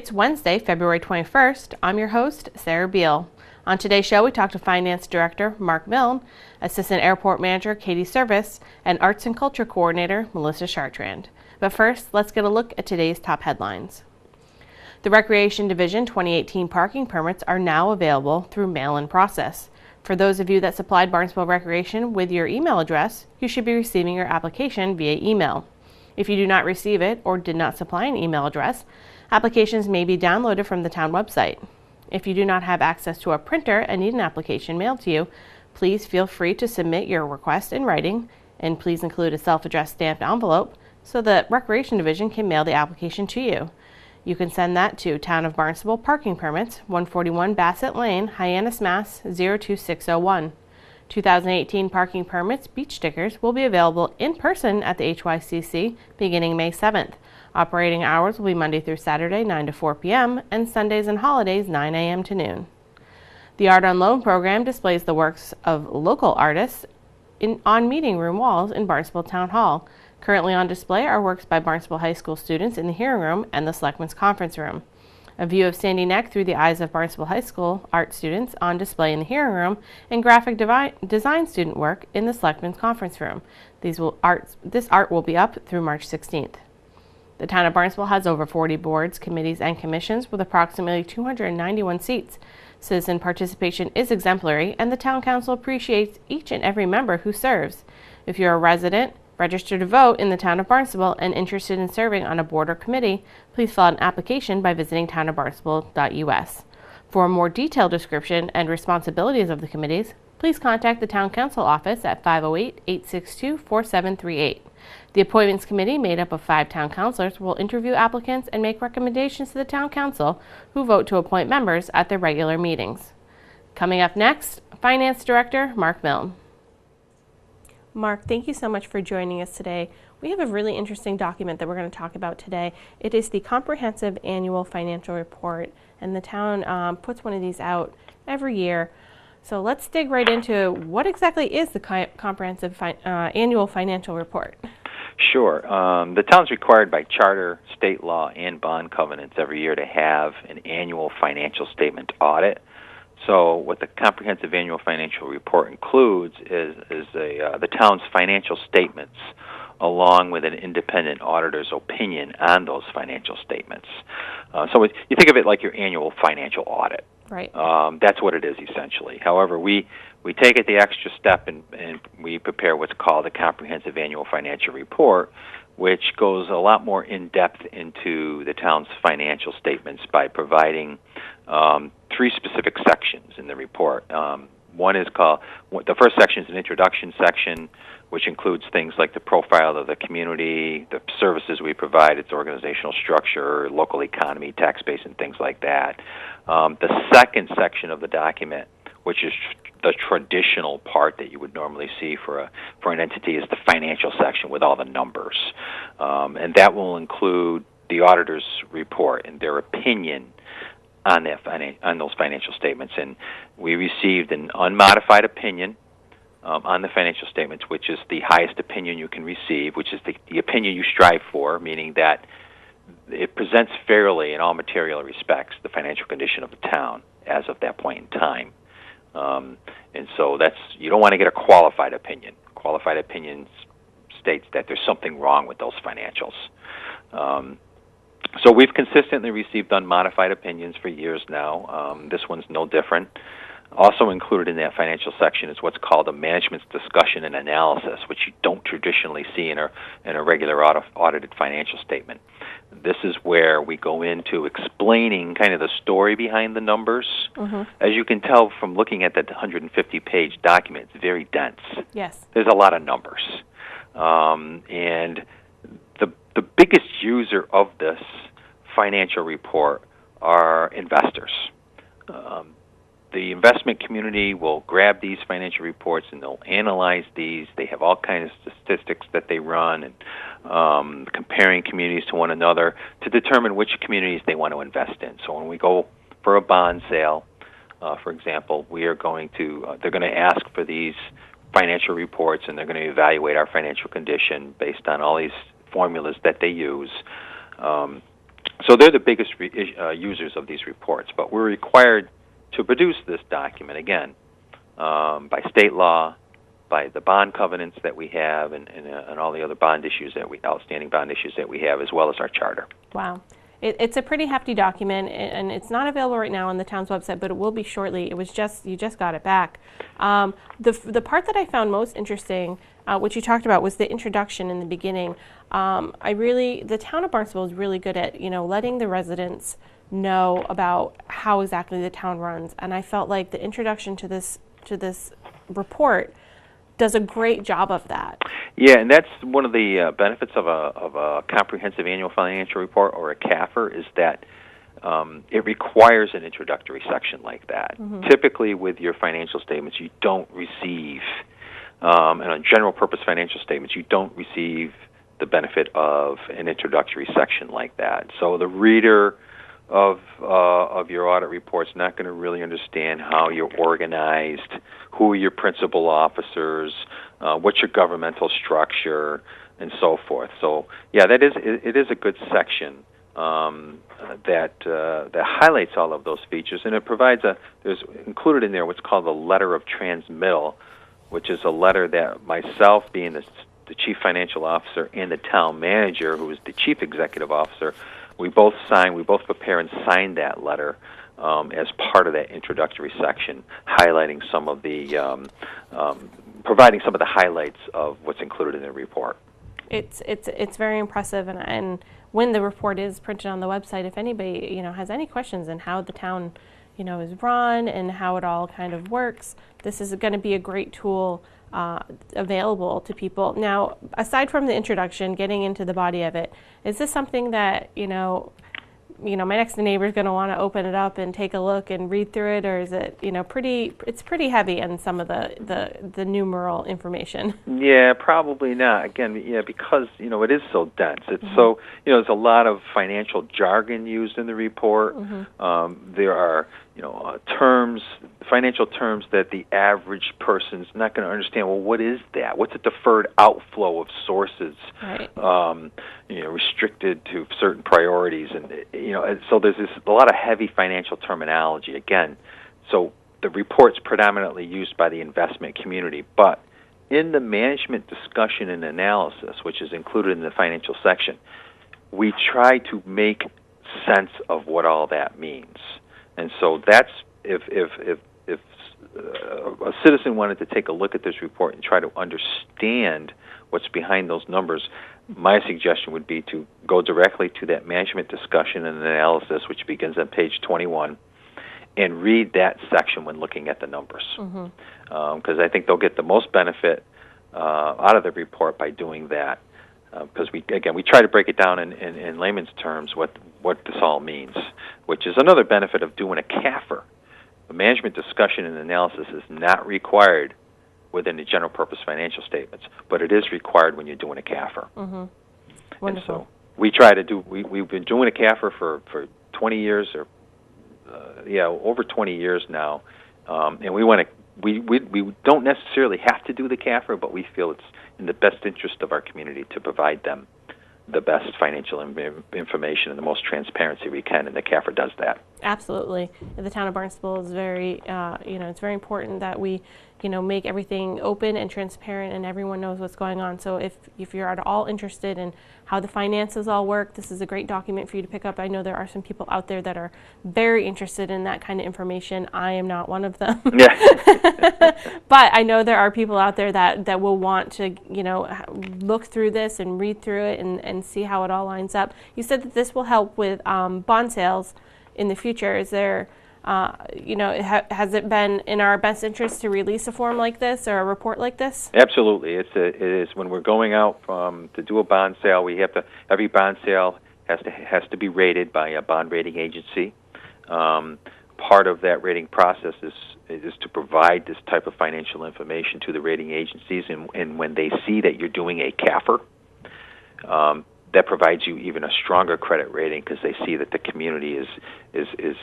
It's Wednesday, February 21st. I'm your host, Sarah Beal. On today's show, we talk to Finance Director Mark Milne, Assistant Airport Manager Katie Service, and Arts and Culture Coordinator Melissa Chartrand. But first, let's get a look at today's top headlines. The Recreation Division 2018 parking permits are now available through mail-in process. For those of you that supplied Barnstable Recreation with your email address, you should be receiving your application via email. If you do not receive it or did not supply an email address, applications may be downloaded from the town website. If you do not have access to a printer and need an application mailed to you, please feel free to submit your request in writing, and please include a self-addressed stamped envelope so the Recreation Division can mail the application to you. You can send that to Town of Barnstable Parking Permits, 141 Bassett Lane, Hyannis, Mass. 02601. 2018 parking permits, beach stickers, will be available in person at the HYCC beginning May 7th. Operating hours will be Monday through Saturday, 9 to 4 p.m., and Sundays and holidays, 9 a.m. to noon. The Art on Loan program displays the works of local artists on meeting room walls in Barnstable Town Hall. Currently on display are works by Barnstable High School students in the hearing room and the Selectmen's Conference Room. A view of Sandy Neck through the eyes of Barnstable High School art students on display in the hearing room, and graphic design student work in the Selectmen's Conference Room. This art will be up through March 16th. The Town of Barnstable has over 40 boards, committees, and commissions with approximately 291 seats. Citizen participation is exemplary, and the Town Council appreciates each and every member who serves. If you're a resident, registered to vote in the Town of Barnstable, and interested in serving on a board or committee, please fill out an application by visiting townofbarnstable.us. For a more detailed description and responsibilities of the committees, please contact the Town Council office at 508-862-4738. The Appointments Committee, made up of 5 town councilors, will interview applicants and make recommendations to the Town Council, who vote to appoint members at their regular meetings. Coming up next, Finance Director Mark Milne. Mark, thank you so much for joining us today. We have a really interesting document that we're going to talk about today. It is the Comprehensive Annual Financial Report, and the town puts one of these out every year. So let's dig right into what exactly is the Comprehensive Annual Financial Report. Sure. The town's required by charter, state law, and bond covenants every year to have an annual financial statement audit. So what the Comprehensive Annual Financial Report includes is the town's financial statements, along with an independent auditor's opinion on those financial statements. So you think of it like your annual financial audit. Right. That's what it is essentially. However, we take it the extra step and we prepare what's called a Comprehensive Annual Financial Report, which goes a lot more in-depth into the town's financial statements by providing 3 specific sections in the report. One is called, the first section is an introduction section, which includes things like the profile of the community, the services we provide, its organizational structure, local economy, tax base, and things like that. The second section of the document, which is the traditional part that you would normally see for an entity, is the financial section with all the numbers. And that will include the auditor's report and their opinion on those financial statements. And we received an unmodified opinion on the financial statements, which is the highest opinion you can receive, which is the opinion you strive for, meaning that it presents fairly in all material respects the financial condition of the town as of that point in time. And so you don't want to get a qualified opinion. Qualified opinion states that there's something wrong with those financials. So we've consistently received unmodified opinions for years now. This one's no different. Also included in that financial section is what's called a management's discussion and analysis, which you don't traditionally see in a regular audited financial statement. This is where we go into explaining kind of the story behind the numbers. Mm-hmm. As you can tell from looking at that 150-page document, it's very dense. Yes. There's a lot of numbers. And the biggest user of this financial report are investors. The investment community will grab these financial reports and they'll analyze these. They have all kinds of statistics that they run and comparing communities to one another to determine which communities they want to invest in. So when we go for a bond sale, for example, they're going to ask for these financial reports and they're going to evaluate our financial condition based on all these formulas that they use. So they're the biggest users of these reports, but we're required to produce this document, again, by state law, by the bond covenants that we have, and all the other outstanding bond issues that we have, as well as our charter. Wow. It's a pretty hefty document, and it's not available right now on the town's website, but it will be shortly. You just got it back. The part that I found most interesting, which you talked about, was the introduction in the beginning. The town of Barnstable is really good at, letting the residents know about how exactly the town runs, and I felt like the introduction to this report does a great job of that. Yeah, and that's one of the benefits of a comprehensive annual financial report, or a CAFR, is that it requires an introductory section like that. Mm-hmm. Typically, with your financial statements, you don't receive, and on general purpose financial statements, you don't receive the benefit of an introductory section like that. So the reader of your audit report's not going to really understand how you're organized, who are your principal officers, what's your governmental structure, and so forth. So yeah, it is a good section that highlights all of those features, and it provides there's included in there what's called the letter of transmittal, which is a letter that myself, being the chief financial officer, and the town manager, who is the chief executive officer, we both prepare and sign that letter as part of that introductory section, highlighting some of the, providing some of the highlights of what's included in the report. It's very impressive, and when the report is printed on the website, if anybody has any questions on how the town is run and how it all kind of works, this is going to be a great tool available to people. Now, aside from the introduction, getting into the body of it, is this something that my next door neighbor is going to want to open it up and take a look and read through it, or is it it's pretty heavy in some of the numeral information? Yeah, probably not. Again, because it is so dense. It's mm-hmm. So there's a lot of financial jargon used in the report. Mm-hmm. There are financial terms that the average person's not going to understand. Well, what is that? What's a deferred outflow of sources? Right. Restricted to certain priorities, and so there's a lot of heavy financial terminology. Again, so the report's predominantly used by the investment community, but in the management discussion and analysis, which is included in the financial section, we try to make sense of what all that means. And so that's if a citizen wanted to take a look at this report and try to understand what's behind those numbers, my suggestion would be to go directly to that management discussion and analysis, which begins on page 21, and read that section when looking at the numbers. Because I think they'll get the most benefit out of the report by doing that. Because we try to break it down in layman's terms what this all means, which is another benefit of doing a CAFR. The management discussion and analysis is not required within the general purpose financial statements, but it is required when you're doing a CAFR. Mm-hmm. Wonderful. And so we try to we've been doing a CAFR for 20 years, or over 20 years now, and we don't necessarily have to do the CAFR, but we feel it's in the best interest of our community to provide them the best financial information and the most transparency we can, and the CAFR does that. Absolutely. The town of Barnstable is very, it's very important that we, make everything open and transparent and everyone knows what's going on. So if you're at all interested in how the finances all work, this is a great document for you to pick up. I know there are some people out there that are very interested in that kind of information. I am not one of them. Yeah. But I know there are people out there that will want to, look through this and read through it and see how it all lines up. You said that this will help with bond sales in the future. Is there, has it been in our best interest to release a form like this or a report like this? Absolutely. It is when we're going out to do a bond sale. Every bond sale has to be rated by a bond rating agency. Part of that rating process is to provide this type of financial information to the rating agencies, and when they see that you're doing a CAFR, that provides you even a stronger credit rating, because they see that the community is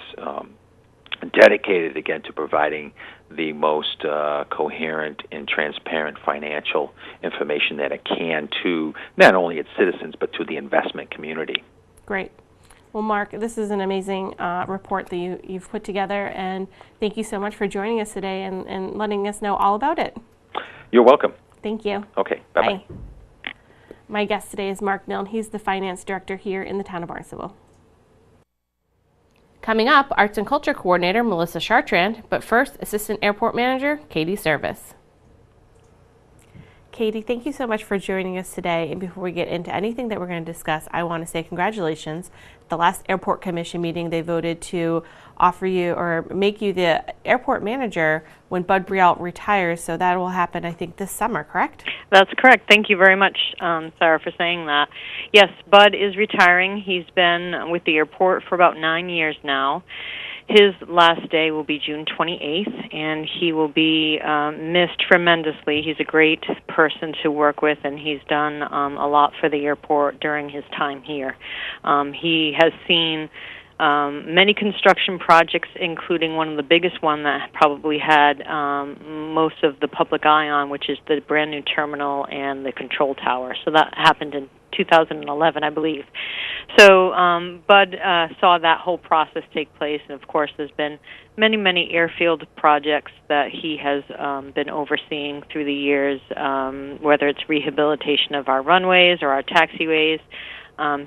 dedicated again to providing the most coherent and transparent financial information that it can to not only its citizens but to the investment community. Great. Well, Mark, this is an amazing report that you've put together, and thank you so much for joining us today and letting us know all about it. You're welcome. Thank you. Okay, bye-bye. Bye. My guest today is Mark Milne. He's the finance director here in the town of Barnstable. Coming up, Arts and Culture Coordinator Melissa Chartrand, but first, Assistant Airport Manager Katie Service. Katie, thank you so much for joining us today. And before we get into anything that we're going to discuss, I want to say congratulations. The last Airport Commission meeting, they voted to offer you or make you the airport manager when Bud Brialt retires. So that will happen, I think, this summer, correct? That's correct. Thank you very much, Sarah, for saying that. Yes, Bud is retiring. He's been with the airport for about 9 years now. His last day will be June 28th, and he will be missed tremendously. He's a great person to work with, and he's done a lot for the airport during his time here. He has seen many construction projects, including one of the biggest one that probably had most of the public eye on, which is the brand new terminal and the control tower. So that happened in 2011, I believe. So Bud saw that whole process take place, and of course there's been many, many airfield projects that he has been overseeing through the years, whether it's rehabilitation of our runways or our taxiways.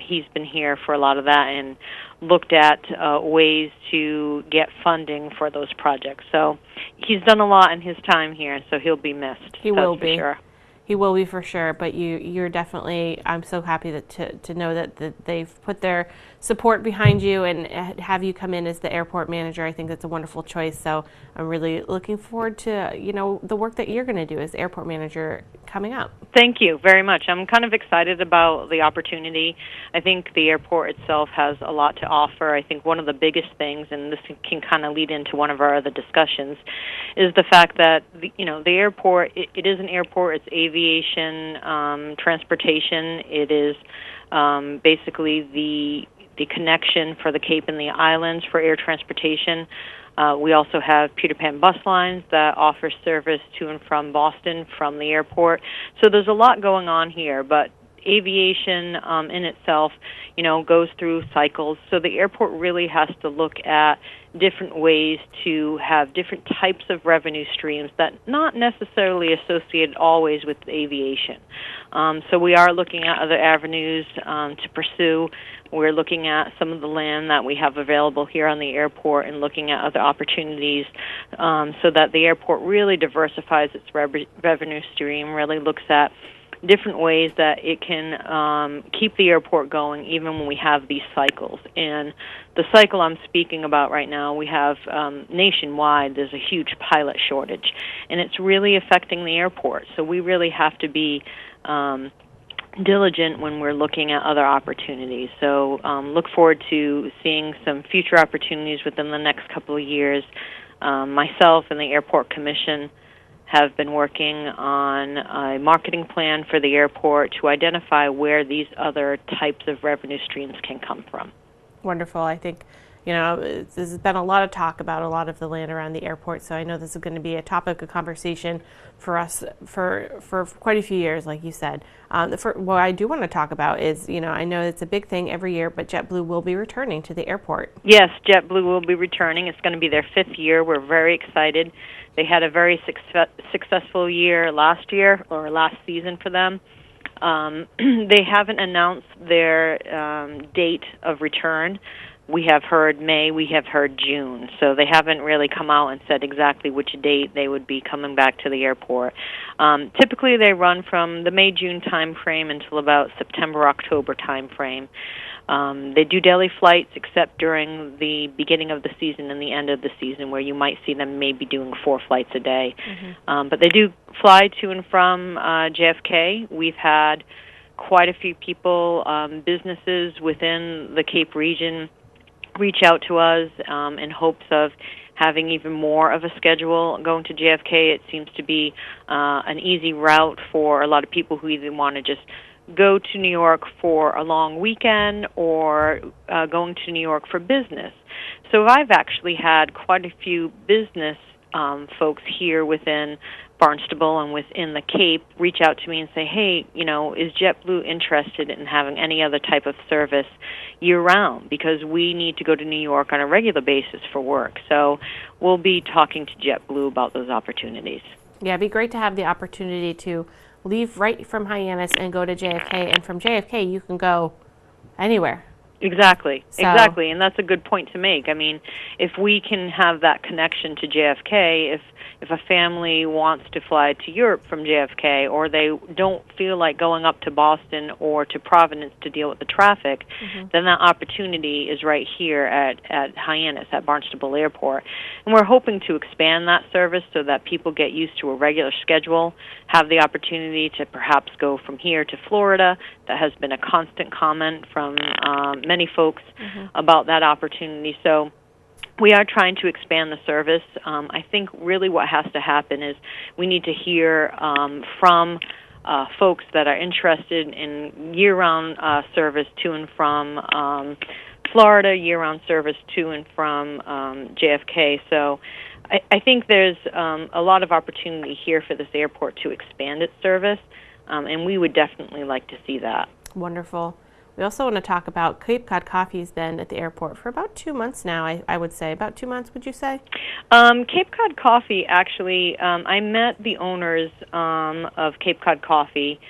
He's been here for a lot of that and looked at ways to get funding for those projects. So he's done a lot in his time here, so he'll be missed. He will be. For sure. He will be for sure, but you're definitely, I'm so happy to know that they've put their support behind you and have you come in as the airport manager. I think that's a wonderful choice. So I'm really looking forward to, the work that you're going to do as airport manager coming up. Thank you very much. I'm kind of excited about the opportunity. I think the airport itself has a lot to offer. I think one of the biggest things, and this can kind of lead into one of our other discussions, is the fact that the airport, it is an airport. It's aviation, transportation. It is basically the connection for the Cape and the islands for air transportation. We also have Peter Pan bus lines that offer service to and from Boston from the airport. So there's a lot going on here, but aviation in itself, goes through cycles. So the airport really has to look at different ways to have different types of revenue streams that not necessarily associated always with aviation. So we are looking at other avenues to pursue. We're looking at some of the land that we have available here on the airport and looking at other opportunities so that the airport really diversifies its revenue stream, really looks at different ways that it can keep the airport going even when we have these cycles. And the cycle I'm speaking about right now, we have nationwide, there's a huge pilot shortage, and it's really affecting the airport. So we really have to be diligent when we're looking at other opportunities. So look forward to seeing some future opportunities within the next couple of years. Myself and the Airport Commission have been working on a marketing plan for the airport to identify where these other types of revenue streams can come from. Wonderful. I think, there's been a lot of talk about a lot of the land around the airport, so I know this is going to be a topic of conversation for us for quite a few years, like you said. What I do want to talk about is, I know it's a big thing every year, but JetBlue will be returning to the airport. Yes, JetBlue will be returning. It's going to be their 5th year. We're very excited. They had a very successful year last season for them. They haven't announced their date of return. We have heard May, we have heard June. So they haven't really come out and said exactly which date they would be coming back to the airport. Typically they run from the May-June time frame until about September-October time frame. They do daily flights except during the beginning of the season and the end of the season where you might see them maybe doing 4 flights a day. Mm-hmm. But they do fly to and from JFK. We've had quite a few people, businesses within the Cape region reach out to us in hopes of having even more of a schedule going to JFK. It seems to be an easy route for a lot of people who either want to just go to New York for a long weekend or going to New York for business. So I've actually had quite a few business folks here within Barnstable and within the Cape reach out to me and say, hey, is JetBlue interested in having any other type of service year-round? Because we need to go to New York on a regular basis for work. So we'll be talking to JetBlue about those opportunities. Yeah, it'd be great to have the opportunity to leave right from Hyannis and go to JFK, and from JFK you can go anywhere. Exactly, exactly, and that's a good point to make. I mean, if we can have that connection to JFK, if a family wants to fly to Europe from JFK, or they don't feel like going up to Boston or to Providence to deal with the traffic, then that opportunity is right here at Hyannis, at Barnstable Airport. And we're hoping to expand that service so that people get used to a regular schedule, have the opportunity to perhaps go from here to Florida. That has been a constant comment from many folks about that opportunity. So we are trying to expand the service. I think really what has to happen is we need to hear from folks that are interested in year-round service to and from Florida, year-round service to and from JFK. So I think there's a lot of opportunity here for this airport to expand its service, and we would definitely like to see that. Wonderful. We also want to talk about Cape Cod Coffee has been at the airport for about 2 months now, I would say. About 2 months, would you say? Cape Cod Coffee, actually, I met the owners of Cape Cod Coffee,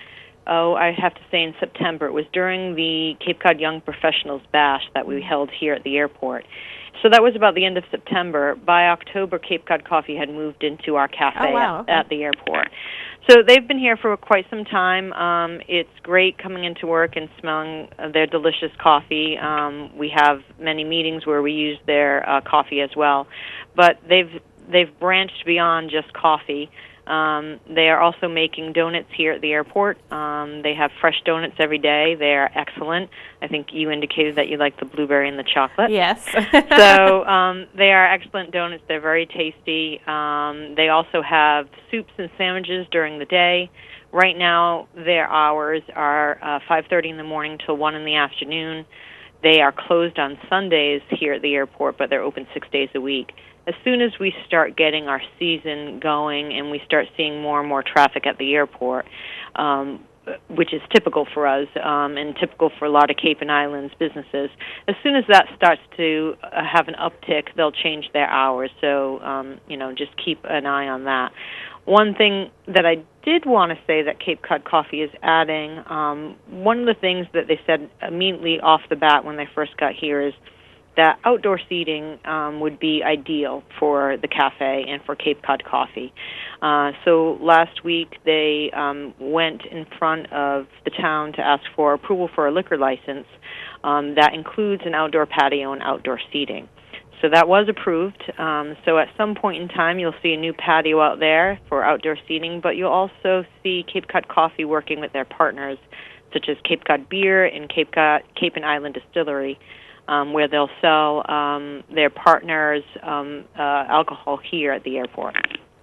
I have to say in September. It was during the Cape Cod Young Professionals Bash that we held here at the airport. So that was about the end of September. By October, Cape Cod Coffee had moved into our cafe at the airport. So they've been here for quite some time. It's great coming into work and smelling their delicious coffee. We have many meetings where we use their coffee as well. But they've branched beyond just coffee. They are also making donuts here at the airport. They have fresh donuts every day. They are excellent. I think you indicated that you like the blueberry and the chocolate. Yes. So they are excellent donuts. They're very tasty. They also have soups and sandwiches during the day. Right now, their hours are 5:30 in the morning till 1 in the afternoon. They are closed on Sundays here at the airport, but they're open 6 days a week. As soon as we start getting our season going and we start seeing more and more traffic at the airport, which is typical for us and typical for a lot of Cape and Islands businesses, as soon as that starts to have an uptick, they'll change their hours. So, just keep an eye on that. One thing that I did want to say that Cape Cod Coffee is adding, one of the things that they said immediately off the bat when they first got here is that outdoor seating would be ideal for the cafe and for Cape Cod Coffee. So last week they went in front of the town to ask for approval for a liquor license that includes an outdoor patio and outdoor seating. So that was approved. So at some point in time you'll see a new patio out there for outdoor seating, but you'll also see Cape Cod Coffee working with their partners, such as Cape Cod Beer and Cape and Island Distillery, where they'll sell their partners' alcohol here at the airport.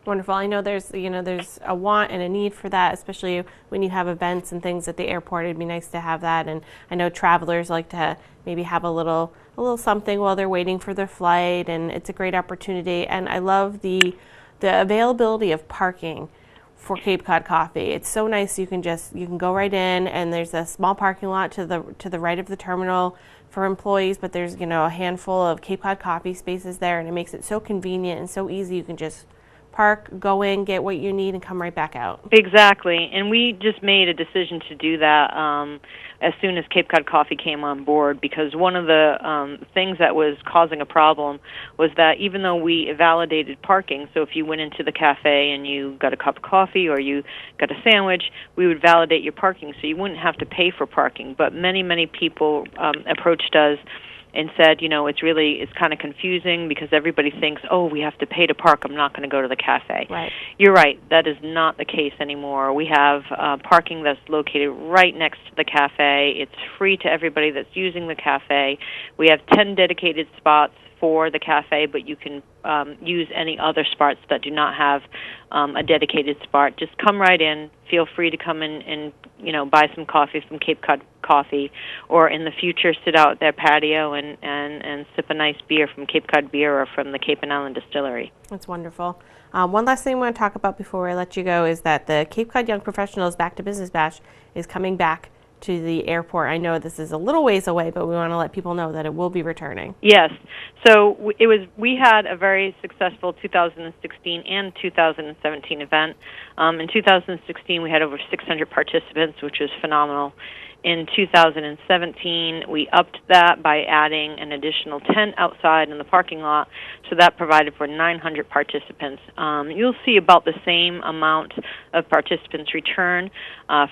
Wonderful. I know there's a want and a need for that, especially when you have events and things at the airport. It'd be nice to have that, and I know travelers like to maybe have a little something while they're waiting for their flight, and it's a great opportunity. And I love the availability of parking for Cape Cod Coffee. It's so nice. You can go right in, and there's a small parking lot to the right of the terminal for employees, but there's a handful of Cape Cod Coffee spaces there, and it makes it so convenient and so easy. You can just park, go in, get what you need, and come right back out. Exactly, and we just made a decision to do that as soon as Cape Cod Coffee came on board, because one of the things that was causing a problem was that even though we validated parking, so if you went into the cafe and you got a cup of coffee or you got a sandwich, we would validate your parking so you wouldn't have to pay for parking. But many people approached us and said, it's kind of confusing because everybody thinks, oh, we have to pay to park, I'm not going to go to the cafe. Right. You're right, that is not the case anymore. We have parking that's located right next to the cafe. It's free to everybody that's using the cafe. We have 10 dedicated spots for the cafe, but you can use any other spots that do not have a dedicated spot. Just come right in. Feel free to come in and buy some coffee from Cape Cod Coffee, or in the future sit out at their patio and sip a nice beer from Cape Cod Beer or from the Cape and Island Distillery. That's wonderful. One last thing I want to talk about before I let you go is that the Cape Cod Young Professionals Back to Business Bash is coming back to the airport. I know this is a little ways away, but we want to let people know that it will be returning. Yes. So we had a very successful 2016 and 2017 event. In 2016, we had over 600 participants, which was phenomenal. In 2017, we upped that by adding an additional tent outside in the parking lot, so that provided for 900 participants. You'll see about the same amount of participants return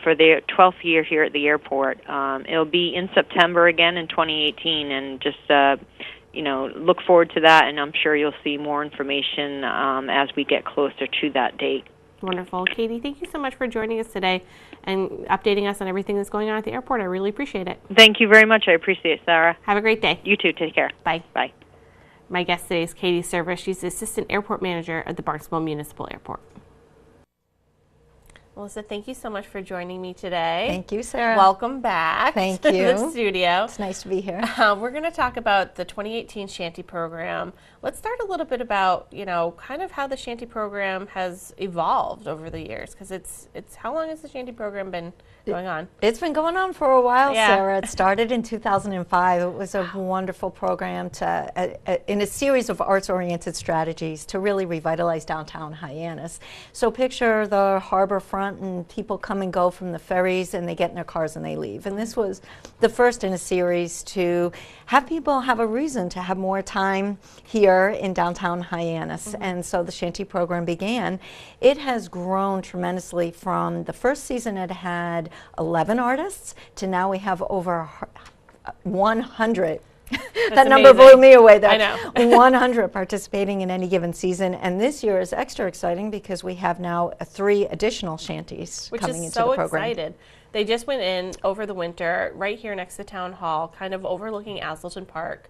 for their 12th year here at the airport. It'll be in September again in 2018, and just look forward to that, and I'm sure you'll see more information as we get closer to that date. Wonderful. Katie, thank you so much for joining us today and updating us on everything that's going on at the airport. I really appreciate it. Thank you very much. I appreciate it, Sarah. Have a great day. You too. Take care. Bye. Bye. My guest today is Katie Service. She's the Assistant Airport Manager at the Barnstable Municipal Airport. Melissa, thank you so much for joining me today. Thank you, Sarah. Welcome back Thank to you. the studio. It's nice to be here. We're going to talk about the 2018 Shanty Program. Let's start a little bit about, kind of how the Shanty Program has evolved over the years, because it's how long has the Shanty Program been going on? It's been going on for a while, Yeah. Sarah. It started in 2005. It was a wonderful program in a series of arts-oriented strategies to really revitalize downtown Hyannis. So picture the harbor front and people come and go from the ferries, and they get in their cars and they leave. And this was the first in a series to have people have a reason to have more time here in downtown Hyannis. And so the Shanty Program began. It has grown tremendously from the first season it had 11 artists to now we have over 100. That number amazing. blew me away there. I know. 100 participating in any given season, and this year is extra exciting because we have now 3 additional shanties coming into the program. Excited. They just went in over the winter right here next to Town Hall, kind of overlooking Asleton Park.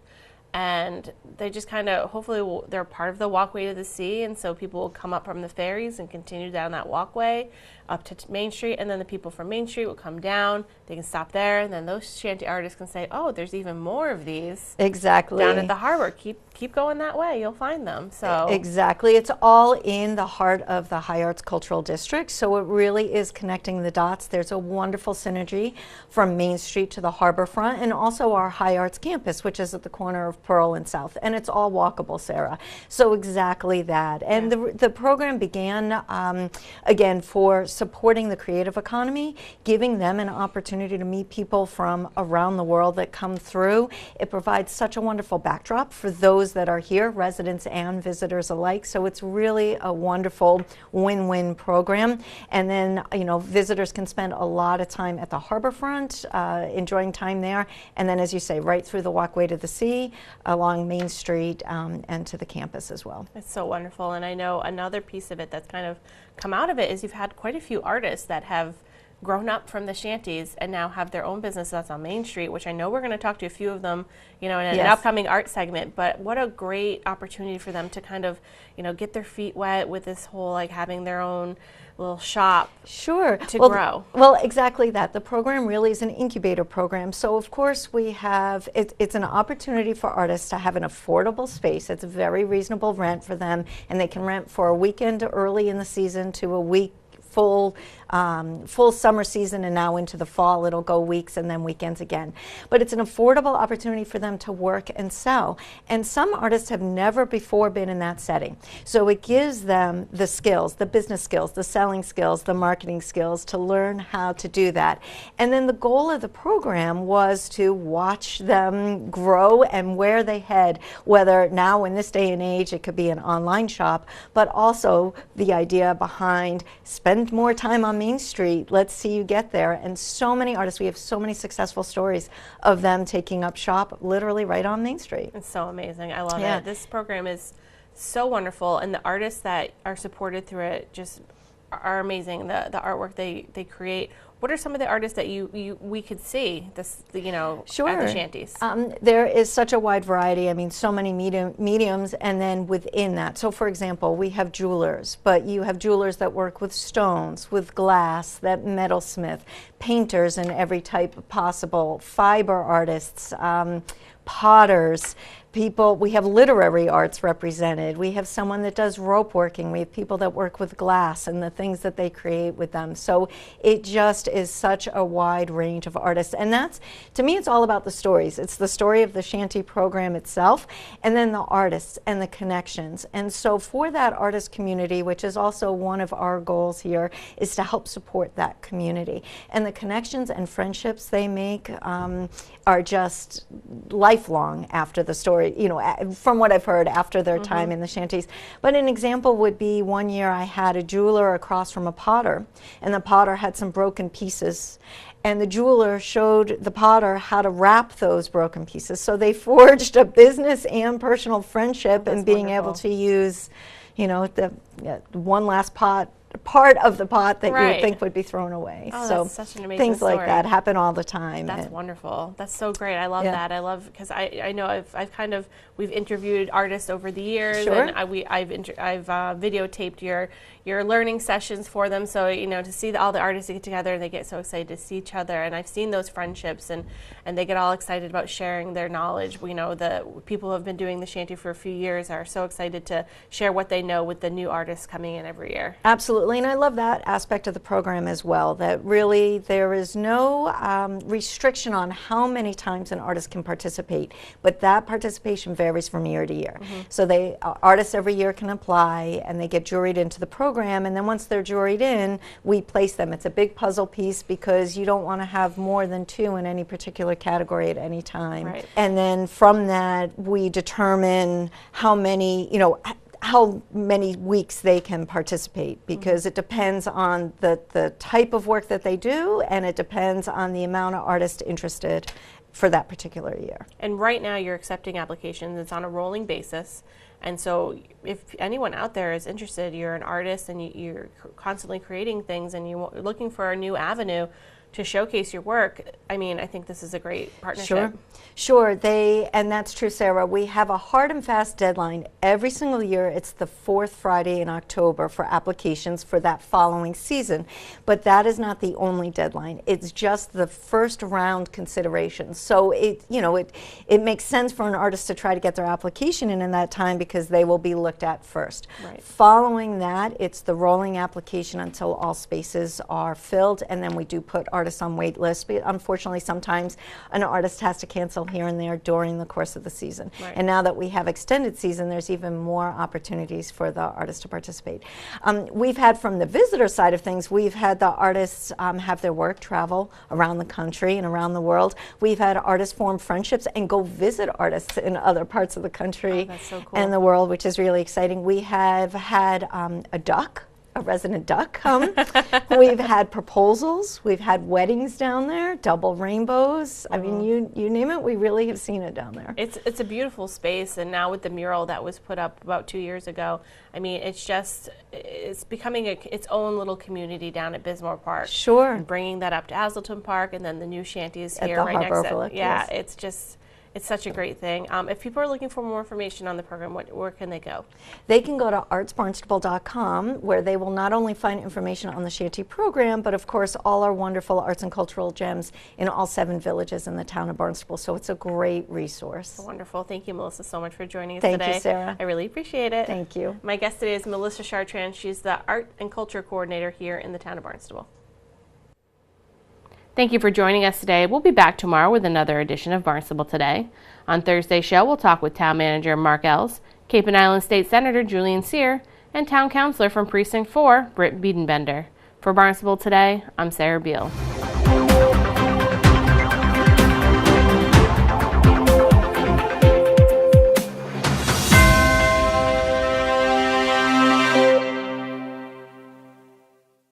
And they just kind of, hopefully, they're part of the walkway to the sea, and so people will come up from the ferries and continue down that walkway up to Main Street, and then the people from Main Street will come down. They can stop there, and then those shanty artists can say, "Oh, there's even more of these Exactly. down at the harbor. Keep going that way. You'll find them." So exactly, it's all in the heart of the High Arts Cultural District, so it really is connecting the dots. There's a wonderful synergy from Main Street to the harbor front, and also our High Arts campus, which is at the corner of Pearl and South, and it's all walkable, Sarah. So exactly that. And the program began again for supporting the creative economy, giving them an opportunity to meet people from around the world that come through. It provides such a wonderful backdrop for those that are here, residents and visitors alike. So it's really a wonderful win-win program. And then, visitors can spend a lot of time at the harbor front, enjoying time there. And then, as you say, right through the walkway to the sea, along Main Street, and to the campus as well. it's so wonderful. And I know another piece of it that's kind of come out of it is you've had quite a few artists that have grown up from the shanties and now have their own business that's on Main Street, which I know we're going to talk to a few of them, in an Yes. upcoming art segment. But what a great opportunity for them to kind of, get their feet wet with this whole having their own little shop. Sure. To grow. Well, exactly that. The program really is an incubator program. So, of course, we have, it's an opportunity for artists to have an affordable space. It's a very reasonable rent for them, and they can rent for a weekend early in the season to a week full summer season, and now into the fall it'll go weeks and then weekends again. But it's an affordable opportunity for them to work and sell. And some artists have never before been in that setting. So it gives them the skills, the business skills, the selling skills, the marketing skills to learn how to do that. And then the goal of the program was to watch them grow and where they head, whether now in this day and age it could be an online shop, but also the idea behind spend more time on Main Street. Let's see you get there. And so many artists, we have so many successful stories of them taking up shop literally right on Main Street. It's so amazing. I love Yeah. it. This program is so wonderful, and the artists that are supported through it just are amazing. The artwork they create. What are some of the artists that we could see Sure. at the shanties? There is such a wide variety. I mean, so many mediums, and then within that. So, for example, we have jewelers, but you have jewelers that work with stones, with glass, that metalsmith, painters in every type possible, fiber artists, potters, people, we have literary arts represented. We have someone that does rope working. We have people that work with glass and the things that they create with them. So it just is such a wide range of artists. And that's, to me, it's all about the stories. It's the story of the Shanty program itself, and then the artists and the connections. And so for that artist community, which is also one of our goals here, is to help support that community. And the connections and friendships they make are just lifelong after the story, you know, from what I've heard, after their time in the shanties. But an example would be one year I had a jeweler across from a potter, and the potter had some broken pieces. And the jeweler showed the potter how to wrap those broken pieces. So they forged a business and personal friendship in being able to use, you know, the one last part of the pot that you would think would be thrown away. Oh, so that's such an amazing things story. like that happen all the time. That's wonderful. That's so great. I love that. I love, because I know I've kind of, we've interviewed artists over the years, and I've videotaped your learning sessions for them. So, you know, to see all the artists get together and they get so excited to see each other, and I've seen those friendships, and they get all excited about sharing their knowledge. You know, the people who have been doing the shanty for a few years are so excited to share what they know with the new artists coming in every year. Absolutely, and I love that aspect of the program as well, that really there is no restriction on how many times an artist can participate, but that participation varies from year to year. So artists every year can apply, and they get juried into the program, and then once they're juried in, we place them. It's a big puzzle piece because you don't want to have more than 2 in any particular category at any time. Right. And then from that, we determine how many, you know, how many weeks they can participate, because it depends on the type of work that they do, and it depends on the amount of artists interested for that particular year. And right now you're accepting applications. It's on a rolling basis. And so if anyone out there is interested, you're an artist and you're constantly creating things and you're looking for a new avenue to showcase your work, I mean, I think this is a great partnership. Sure, and that's true, Sarah. We have a hard and fast deadline every single year. It's the 4th Friday in October for applications for that following season. But that is not the only deadline. It's just the first round consideration. So it makes sense for an artist to try to get their application in that time, because they will be looked at first. Right. Following that, it's the rolling application until all spaces are filled, and then we do put artists on wait lists. But unfortunately, sometimes an artist has to cancel here and there during the course of the season. Right. And now that we have extended season, there's even more opportunities for the artists to participate. We've had, from the visitor side of things, we've had the artists have their work travel around the country and around the world. We've had artists form friendships and go visit artists in other parts of the country and the world, which is really exciting. We have had a resident duck come. We've had proposals. We've had weddings down there, double rainbows. I mean, you name it, we really have seen it down there. It's a beautiful space, and now with the mural that was put up about 2 years ago, I mean, it's becoming its own little community down at Bismore Park. Sure. And bringing that up to Hazleton Park, and then the new shanties here at the right Harbor next to Overlook, it. Yeah, it's such a great thing. If people are looking for more information on the program, where can they go? They can go to artsbarnstable.com, where they will not only find information on the Shanty program, but of course all our wonderful arts and cultural gems in all 7 villages in the town of Barnstable. So it's a great resource. Wonderful. Thank you, Melissa, so much for joining us today. Thank you, Sarah. I really appreciate it. Thank you. My guest today is Melissa Chartrand. She's the Art and Culture Coordinator here in the town of Barnstable. Thank you for joining us today. We'll be back tomorrow with another edition of Barnstable Today. On Thursday's show, we'll talk with Town Manager Mark Ells, Cape and Island State Senator Julian Cyr, and Town Councilor from Precinct 4, Britt Biedenbender. For Barnstable Today, I'm Sarah Beal.